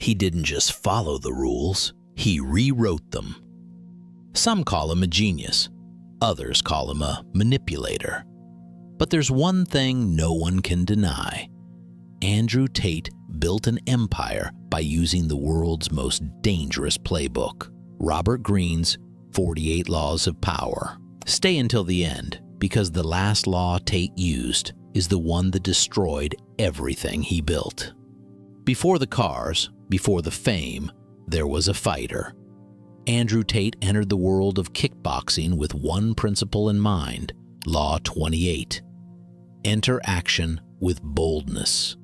He didn't just follow the rules, he rewrote them. Some call him a genius, others call him a manipulator. But there's one thing no one can deny. Andrew Tate built an empire by using the world's most dangerous playbook, Robert Greene's 48 Laws of Power. Stay until the end, because the last law Tate used is the one that destroyed everything he built. Before the cars, before the fame, there was a fighter. Andrew Tate entered the world of kickboxing with one principle in mind, Law 28. Enter action with boldness.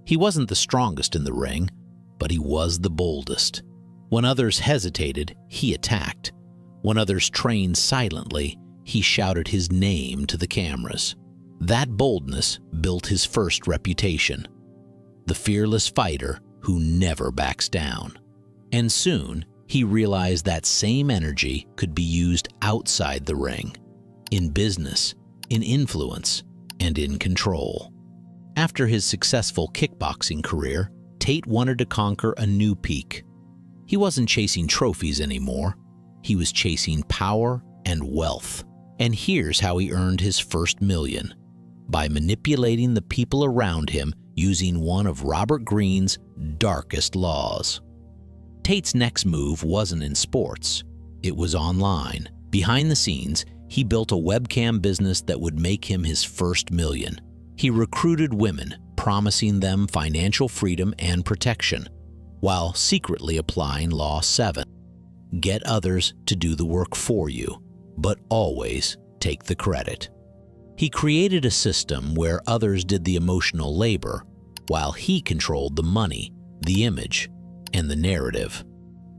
He wasn't the strongest in the ring, but he was the boldest. When others hesitated, he attacked. When others trained silently, he shouted his name to the cameras. That boldness built his first reputation, the fearless fighter who never backs down. And soon, he realized that same energy could be used outside the ring, in business, in influence, and in control. After his successful kickboxing career, Tate wanted to conquer a new peak. He wasn't chasing trophies anymore. He was chasing power and wealth. And here's how he earned his first million: by manipulating the people around him using one of Robert Greene's darkest laws. Tate's next move wasn't in sports. It was online. Behind the scenes, he built a webcam business that would make him his first million. He recruited women, promising them financial freedom and protection, while secretly applying Law 7. Get others to do the work for you, but always take the credit. He created a system where others did the emotional labor, while he controlled the money, the image, and the narrative.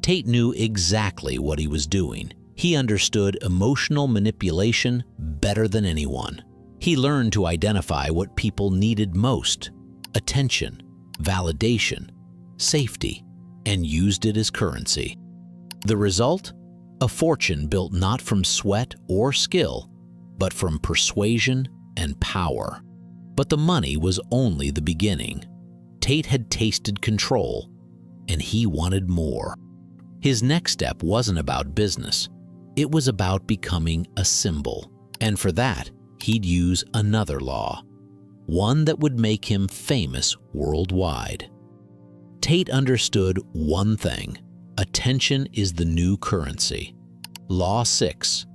Tate knew exactly what he was doing. He understood emotional manipulation better than anyone. He learned to identify what people needed most: attention, validation, safety, and used it as currency. The result? A fortune built not from sweat or skill, but from persuasion and power. But the money was only the beginning. Tate had tasted control, and he wanted more. His next step wasn't about business. It was about becoming a symbol. And for that, he'd use another law, one that would make him famous worldwide. Tate understood one thing: attention is the new currency. Law 6,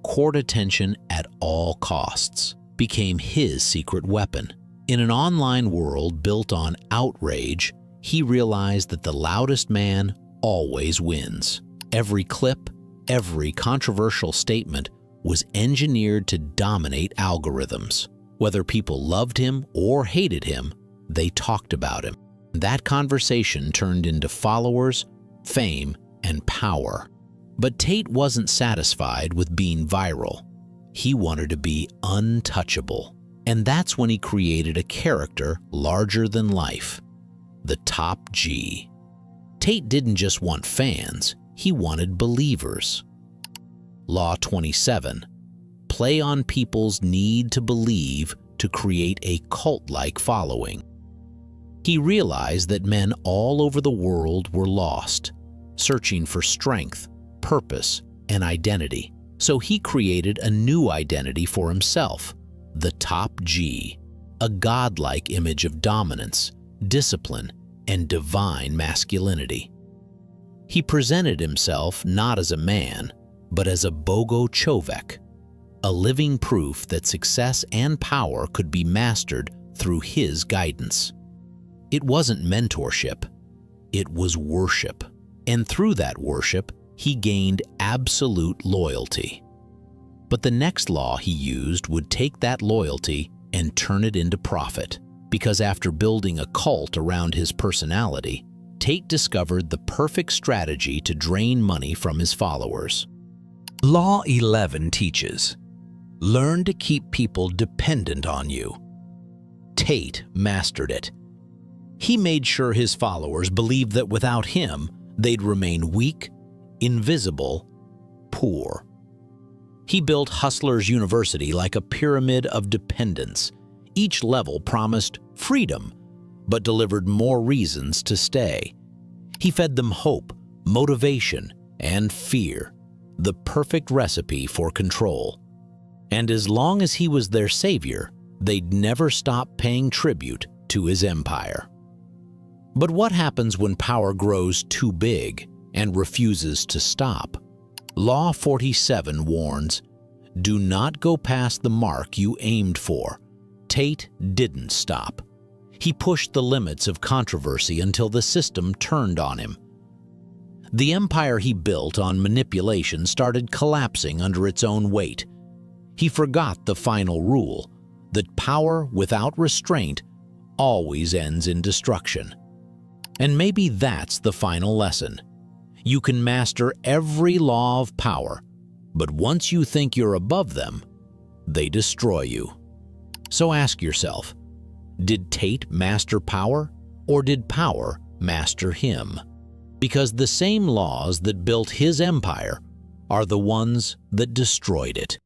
court attention at all costs, became his secret weapon. In an online world built on outrage, he realized that the loudest man always wins. Every clip, every controversial statement was engineered to dominate algorithms. Whether people loved him or hated him, they talked about him. That conversation turned into followers, fame, and power. But Tate wasn't satisfied with being viral. He wanted to be untouchable. And that's when he created a character larger than life, the Top G. Tate didn't just want fans, he wanted believers. Law 27, play on people's need to believe to create a cult-like following. He realized that men all over the world were lost, searching for strength, purpose, and identity. So he created a new identity for himself, the Top G, a godlike image of dominance, discipline, and divine masculinity. He presented himself not as a man, but as a Bogo Chovek, a living proof that success and power could be mastered through his guidance. It wasn't mentorship, it was worship. And through that worship, he gained absolute loyalty. But the next law he used would take that loyalty and turn it into profit. Because after building a cult around his personality, Tate discovered the perfect strategy to drain money from his followers. Law 11 teaches, learn to keep people dependent on you. Tate mastered it. He made sure his followers believed that without him, they'd remain weak, invisible, poor. He built Hustlers University like a pyramid of dependence. Each level promised freedom, but delivered more reasons to stay. He fed them hope, motivation, and fear, the perfect recipe for control. And as long as he was their savior, they'd never stop paying tribute to his empire. But what happens when power grows too big and refuses to stop? Law 47 warns, "Do not go past the mark you aimed for." Tate didn't stop. He pushed the limits of controversy until the system turned on him. The empire he built on manipulation started collapsing under its own weight. He forgot the final rule, that power without restraint always ends in destruction. And maybe that's the final lesson. You can master every law of power, but once you think you're above them, they destroy you. So ask yourself, did Tate master power, or did power master him? Because the same laws that built his empire are the ones that destroyed it.